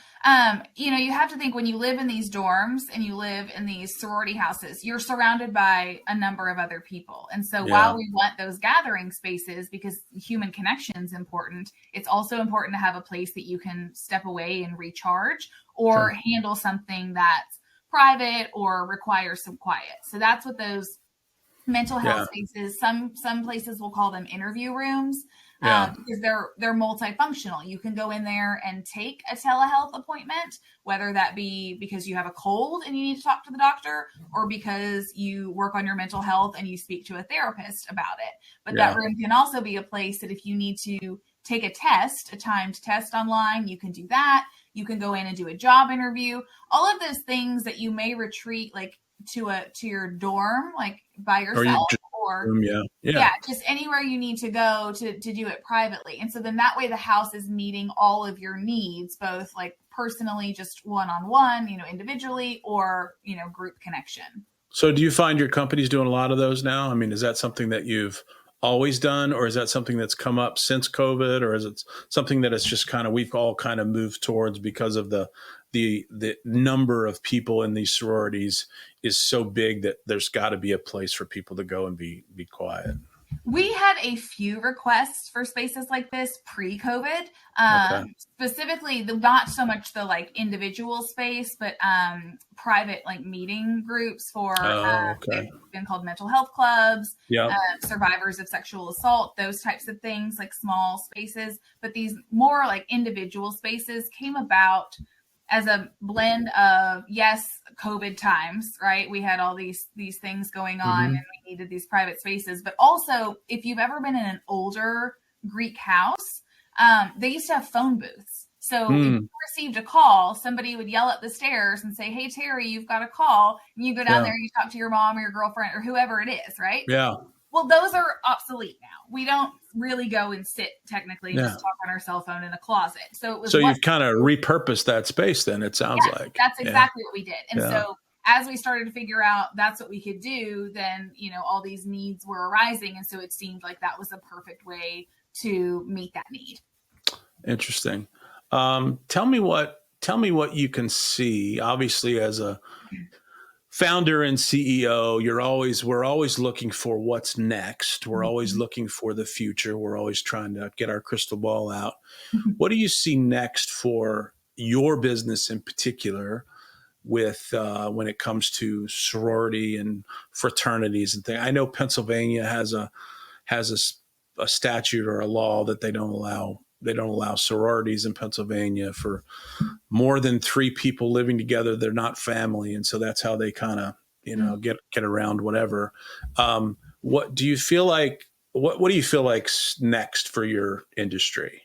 You have to think, when you live in these dorms and you live in these sorority houses, you're surrounded by a number of other people. And so while we want those gathering spaces, because human connection is important, it's also important to have a place that you can step away and recharge, or handle something that's private or requires some quiet. So that's what those mental health spaces, some places will call them interview rooms. Because they're multifunctional. You can go in there and take a telehealth appointment, whether that be because you have a cold and you need to talk to the doctor, or because you work on your mental health and you speak to a therapist about it. But that room can also be a place that if you need to take a timed test online, you can do that. You can go in and do a job interview. All of those things that you may retreat like to your dorm, like by yourself, or just anywhere you need to go to do it privately. And so then that way the house is meeting all of your needs, both like personally, just one-on-one, individually, or, group connection. So do you find your company's doing a lot of those now? I mean, is that something that you've always done, or is that something that's come up since COVID, or is it something that it's just we've all kind of moved towards because of the number of people in these sororities is so big that there's got to be a place for people to go and be quiet? We had a few requests for spaces like this pre-COVID, specifically not so much the like individual space, but private like meeting groups for they've been called mental health clubs, survivors of sexual assault, those types of things, like small spaces. But these more like individual spaces came about as a blend of, COVID times, right? We had all these things going on, and we needed these private spaces. But also, if you've ever been in an older Greek house, they used to have phone booths. So if you received a call, somebody would yell up the stairs and say, "Hey, Terry, you've got a call." And you go down there and you talk to your mom or your girlfriend or whoever it is, right? Yeah. Well, those are obsolete now. We don't really go and sit technically and just talk on our cell phone in a closet. So you've kind of repurposed that space then, it sounds like. That's exactly what we did. And so as we started to figure out that's what we could do, then, all these needs were arising. And so it seemed like that was a perfect way to meet that need. Interesting. Tell me what you can see. Obviously, as a founder and CEO, we're always looking for what's next. We're always looking for the future. We're always trying to get our crystal ball out. What do you see next for your business in particular, with when it comes to sorority and fraternities and things? I know Pennsylvania has a statute or a law that they don't allow sororities in Pennsylvania for more than 3 people living together. They're not family. And so that's how they kind of, get around whatever. What do you feel like, what do you feel like's next for your industry?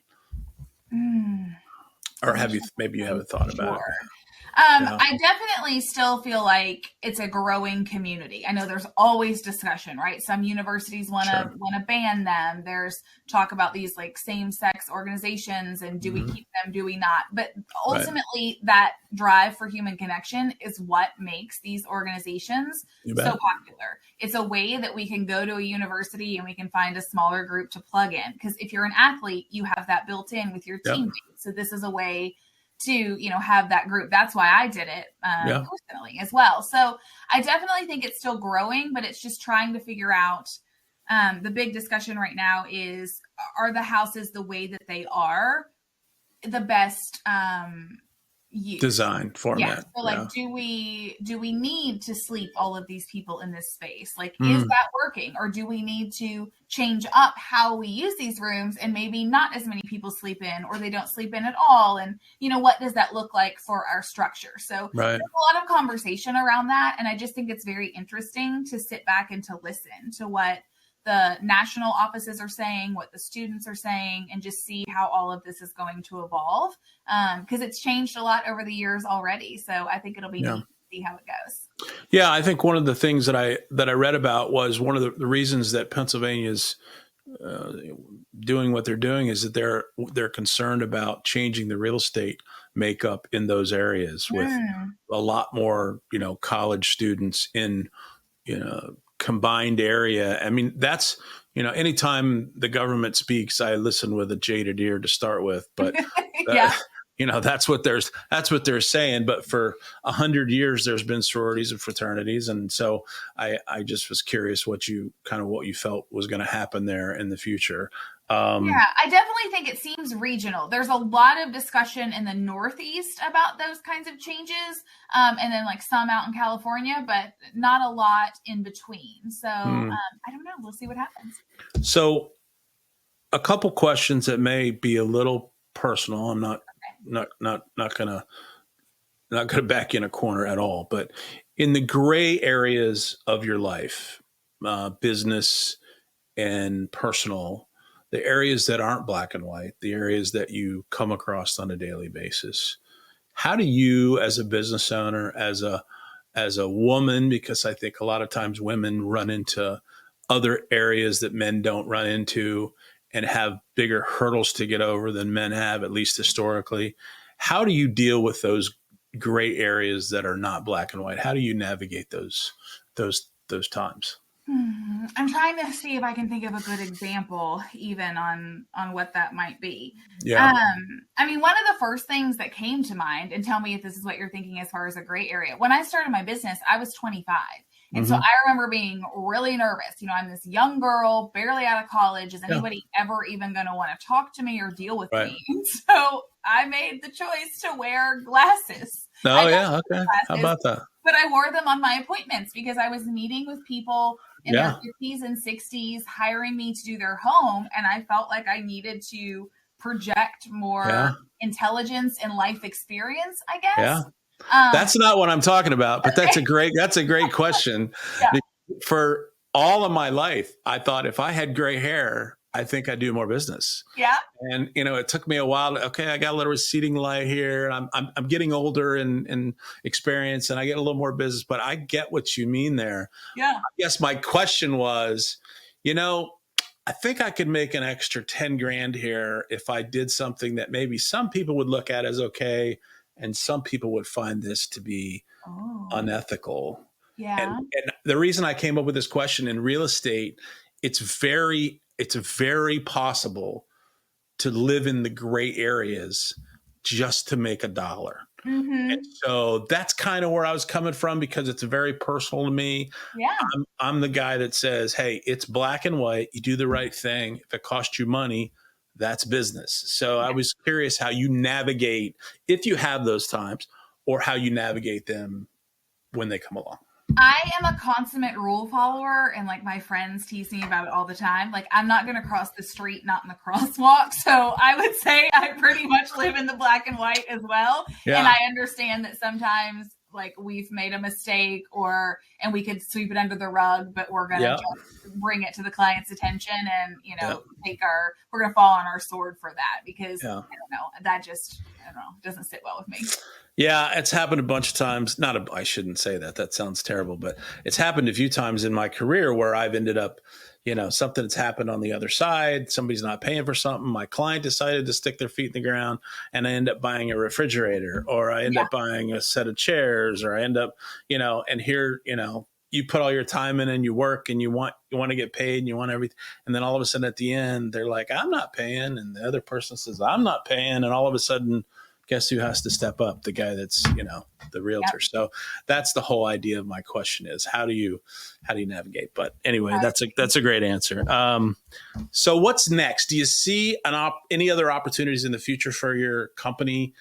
Or maybe you haven't thought about it? I definitely still feel like it's a growing community. I know there's always discussion, right? Some universities want to ban them. There's talk about these like same-sex organizations, and do we keep them? Do we not? But ultimately, that drive for human connection is what makes these organizations so popular. It's a way that we can go to a university and we can find a smaller group to plug in. Because if you're an athlete, you have that built in with your teammates. So this is a way to, have that group. That's why I did it personally as well. So I definitely think it's still growing, but it's just trying to figure out The big discussion right now is, are the houses the way that they are the best design format? Yeah. So like, do we need to sleep all of these people in this space? Like, Mm. is that working? Or do we need to change up how we use these rooms and maybe not as many people sleep in, or they don't sleep in at all? And, what does that look like for our structure? So Right. there's a lot of conversation around that. And I just think it's very interesting to sit back and to listen to what the national offices are saying, what the students are saying, and just see how all of this is going to evolve. Because it's changed a lot over the years already. So I think it'll be neat to see how it goes. Yeah, I think one of the things that I read about was one of the reasons that Pennsylvania's doing what they're doing is that they're concerned about changing the real estate makeup in those areas with a lot more, college students in, combined area. I mean, that's, anytime the government speaks, I listen with a jaded ear to start with, but Yeah. That's what they're saying. But for 100 years, there's been sororities and fraternities. And so I just was curious what you felt was going to happen there in the future. Yeah, I definitely think it seems regional. There's a lot of discussion in the Northeast about those kinds of changes, and then like some out in California, but not a lot in between. So I don't know. We'll see what happens. So a couple questions that may be a little personal. I'm not gonna back you in a corner at all, but in the gray areas of your life, business and personal, the areas that aren't black and white, the areas that you come across on a daily basis, how do you, as a business owner, as a woman, because I think a lot of times women run into other areas that men don't run into and have bigger hurdles to get over than men have, at least historically. How do you deal with those gray areas that are not black and white? How do you navigate those times? I'm trying to see if I can think of a good example even on what that might be. Yeah. I mean, one of the first things that came to mind, and tell me if this is what you're thinking as far as a gray area. When I started my business, I was 25. And so I remember being really nervous. I'm this young girl, barely out of college. Is anybody ever even going to want to talk to me or deal with me? And so I made the choice to wear glasses. Oh, yeah. Okay. Glasses, how about that? But I wore them on my appointments because I was meeting with people in their 50s and 60s, hiring me to do their home. And I felt like I needed to project more intelligence and life experience, I guess. Yeah. That's not what I'm talking about, but that's a great question. Yeah. For all of my life, I thought if I had gray hair, I think I'd do more business. Yeah. And, it took me a while. I got a little receding light here. I'm getting older in experience and I get a little more business, but I get what you mean there. Yeah. I guess my question was, I think I could make an extra 10 grand here if I did something that maybe some people would look at as okay. And some people would find this to be unethical. Yeah. And the reason I came up with this question in real estate, it's very possible to live in the gray areas just to make a dollar. And so that's kind of where I was coming from because it's very personal to me. Yeah. I'm the guy that says, hey, it's black and white. You do the right thing. If it costs you money, that's business. So I was curious how you navigate, if you have those times, or how you navigate them when they come along. I am a consummate rule follower, and like my friends tease me about it all the time. Like, I'm not going to cross the street, not in the crosswalk. So I would say I pretty much live in the black and white as well. Yeah. And I understand that sometimes like we've made a mistake and we could sweep it under the rug, but we're going to just bring it to the client's attention and, we're going to fall on our sword for that because I don't know, doesn't sit well with me. Yeah, it's happened a bunch of times. I shouldn't say that. That sounds terrible, but it's happened a few times in my career where I've ended up, something that's happened on the other side. Somebody's not paying for something. My client decided to stick their feet in the ground and I end up buying a refrigerator or I end up buying a set of chairs or I end up, and here, you put all your time in and you work and you want to get paid and you want everything. And then all of a sudden at the end, they're like, I'm not paying. And the other person says, I'm not paying. And all of a sudden guess who has to step up? The guy that's, the realtor. Yep. So that's the whole idea of my question is how do you navigate? But anyway, that's a great answer. So what's next? Do you see any other opportunities in the future for your company?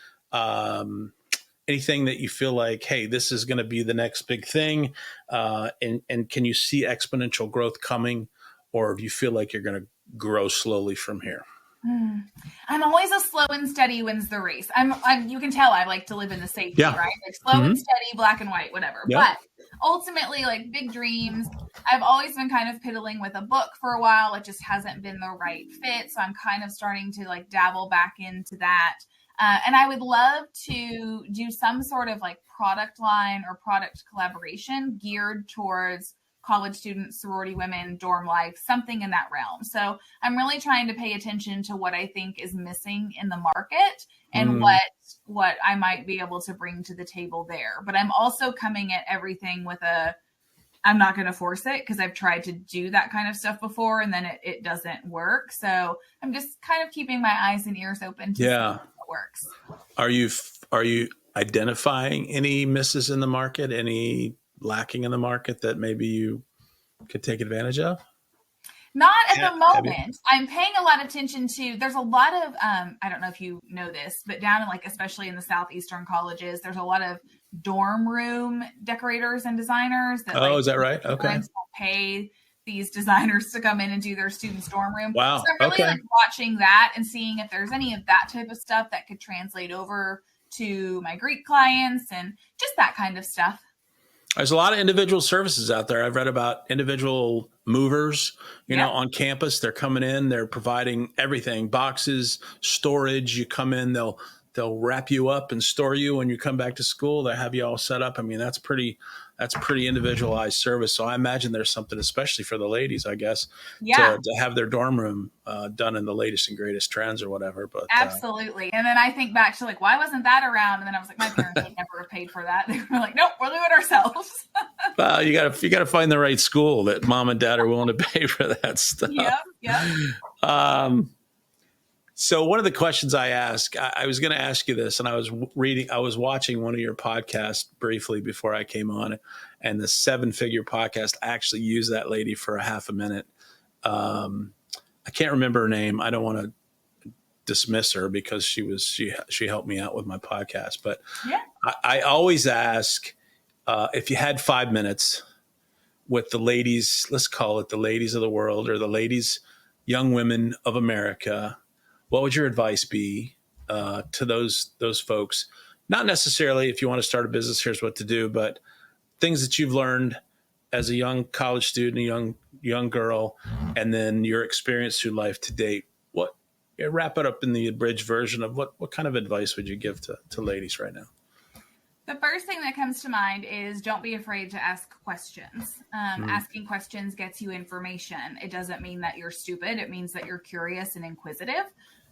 Anything that you feel like, hey, this is going to be the next big thing? And can you see exponential growth coming, or do you feel like you're going to grow slowly from here? I'm always a slow and steady wins the race. You can tell I like to live in the safety, right? Like slow and steady, black and white, whatever. Yep. But ultimately, like big dreams. I've always been kind of piddling with a book for a while. It just hasn't been the right fit. So I'm kind of starting to like dabble back into that. And I would love to do some sort of like product line or product collaboration geared towards college students, sorority women, dorm life, something in that realm. So I'm really trying to pay attention to what I think is missing in the market and what I might be able to bring to the table there. But I'm also coming at everything with I'm not going to force it because I've tried to do that kind of stuff before and then it doesn't work. So I'm just kind of keeping my eyes and ears open to see how it works. Are you identifying any misses in the market, any lacking in the market that maybe you could take advantage of? Not at the moment. I'm paying a lot of attention to, there's a lot of, I don't know if you know this, but down in like, especially in the Southeastern colleges, there's a lot of dorm room decorators and designers that is that right? Okay. Pay these designers to come in and do their students' dorm room. Wow. So I'm really like watching that and seeing if there's any of that type of stuff that could translate over to my Greek clients and just that kind of stuff. There's a lot of individual services out there. I've read about individual movers, on campus. They're coming in, they're providing everything, boxes, storage. You come in, they'll wrap you up and store you when you come back to school. They have you all set up. I mean, that's pretty individualized service. So I imagine there's something, especially for the ladies, I guess, to have their dorm room done in the latest and greatest trends or whatever. But absolutely. And then I think back to like, why wasn't that around? And then I was like, my parents would never have paid for that. They were like, nope, we'll do it ourselves. Well, you gotta find the right school that mom and dad are willing to pay for that stuff. Yeah. So one of the questions I ask, I was going to ask you this, and I was watching one of your podcasts briefly before I came on, and the 7-Figure podcast actually used that lady for a half a minute. I can't remember her name. I don't want to dismiss her because she helped me out with my podcast. But I always ask if you had 5 minutes with the ladies, let's call it the ladies of the world or the ladies, young women of America. What would your advice be to those folks? Not necessarily if you want to start a business, here's what to do, but things that you've learned as a young college student, a young girl, and then your experience through life to date. Wrap it up in the abridged version of what kind of advice would you give to ladies right now? The first thing that comes to mind is don't be afraid to ask questions. Asking questions gets you information. It doesn't mean that you're stupid. It means that you're curious and inquisitive.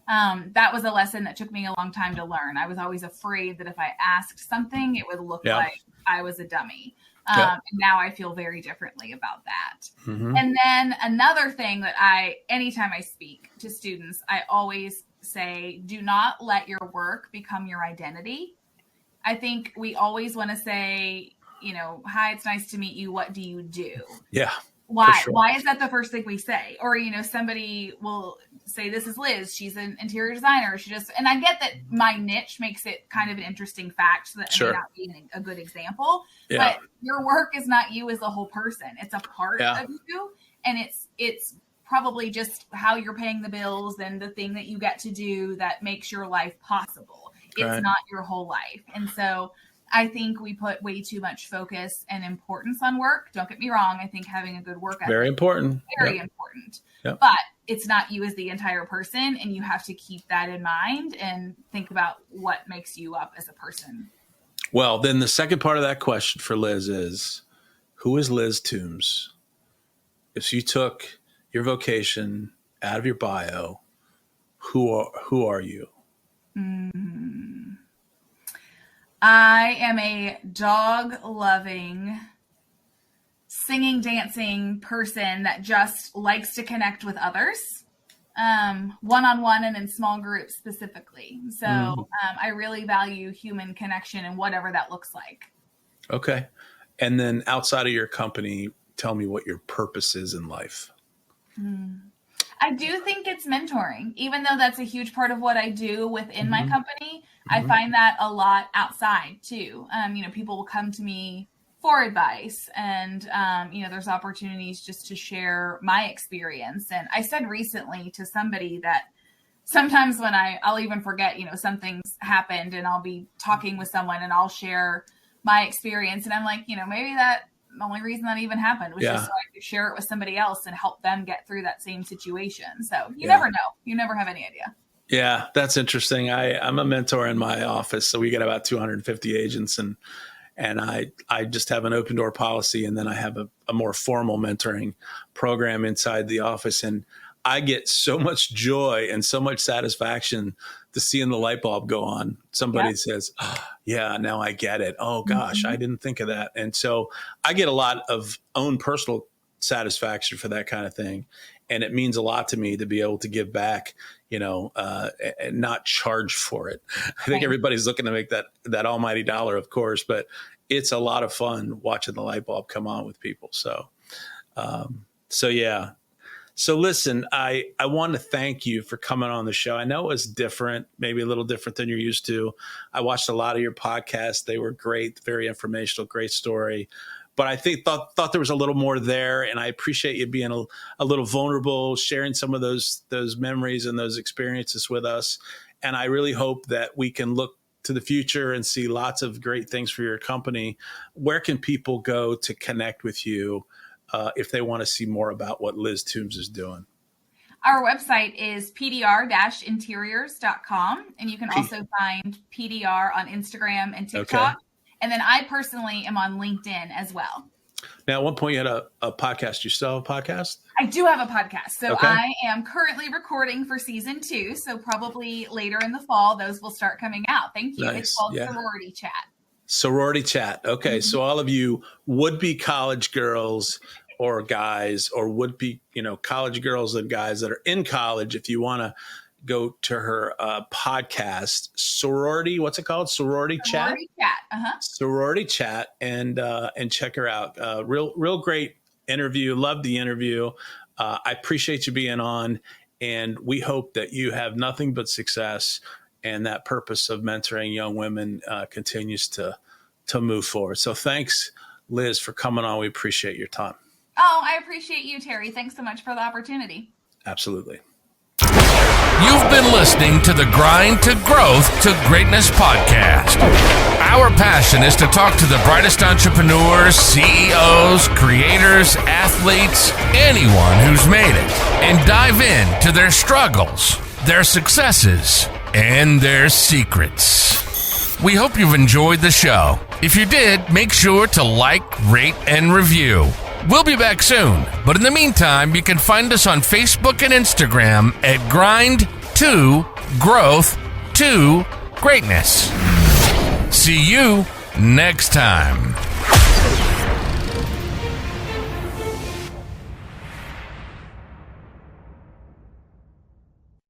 That was a lesson that took me a long time to learn. I was always afraid that if I asked something, it would look like I was a dummy. And now I feel very differently about that. Mm-hmm. And then another thing that anytime I speak to students, I always say, do not let your work become your identity. I think we always want to say, hi, it's nice to meet you. What do you do? Yeah. Why? Sure. Why is that the first thing we say? Or, somebody will say, this is Liz. She's an interior designer. And I get that my niche makes it kind of an interesting fact so that it may not be a good example. Yeah. But your work is not you as a whole person. It's a part of you. And it's probably just how you're paying the bills and the thing that you get to do that makes your life possible. It's not your whole life. And so I think we put way too much focus and importance on work. Don't get me wrong. I think having a good work ethic very important. Very important. Yep. But it's not you as the entire person. And you have to keep that in mind and think about what makes you up as a person. Well, then the second part of that question for Liz is, who is Liz Toombs? If you took your vocation out of your bio, who are you? I am a dog-loving, singing, dancing person that just likes to connect with others. one-on-one and in small groups specifically. So I really value human connection and whatever that looks like. Okay. And then outside of your company, tell me what your purpose is in life. I do think it's mentoring, even though that's a huge part of what I do within my company. I find that a lot outside too. People will come to me for advice and, there's opportunities just to share my experience. And I said recently to somebody that sometimes when I'll even forget, something's happened and I'll be talking with someone and I'll share my experience. And I'm like, maybe the only reason that even happened was just so I could share it with somebody else and help them get through that same situation. So you never know. You never have any idea. Yeah, that's interesting. I'm a mentor in my office. So we get about 250 agents and I just have an open door policy. And then I have a more formal mentoring program inside the office. And I get so much joy and so much satisfaction to seeing the light bulb go on. Somebody says, yeah, now I get it. Oh gosh, I didn't think of that. And so I get a lot of own personal satisfaction for that kind of thing. And it means a lot to me to be able to give back, and not charge for it. I think everybody's looking to make that almighty dollar, of course, but it's a lot of fun watching the light bulb come on with people. So yeah. So listen, I want to thank you for coming on the show. I know it was different, maybe a little different than you're used to. I watched a lot of your podcasts. They were great, very informational, great story. But I thought there was a little more there, and I appreciate you being a little vulnerable, sharing some of those memories and those experiences with us. And I really hope that we can look to the future and see lots of great things for your company. Where can people go to connect with you if they want to see more about what Liz Toombs is doing? Our website is pdr-interiors.com, and you can also find PDR on Instagram and TikTok. Okay. And then I personally am on LinkedIn as well. Now, at one point you had a podcast. You still have a podcast? I do have a podcast. So I am currently recording for season 2. So probably later in the fall, those will start coming out. Thank you. Nice. It's called Sorority Chat. Sorority Chat. Okay. So all of you would-be college girls or guys, or would-be, college girls and guys that are in college, if you want to go to her podcast, Sorority. What's it called? Sorority Chat. Sorority Chat. Sorority Chat, and check her out. Real great interview. Love the interview. I appreciate you being on, and we hope that you have nothing but success, and that purpose of mentoring young women continues to move forward. So thanks, Liz, for coming on. We appreciate your time. Oh, I appreciate you, Terry. Thanks so much for the opportunity. Absolutely. You've been listening to the Grind to Growth to Greatness podcast. Our passion is to talk to the brightest entrepreneurs, CEOs, creators, athletes, anyone who's made it, and dive into their struggles, their successes, and their secrets. We hope you've enjoyed the show. If you did, make sure to like, rate, and review. We'll be back soon, but in the meantime, you can find us on Facebook and Instagram at Grind to Growth to Greatness. See you next time.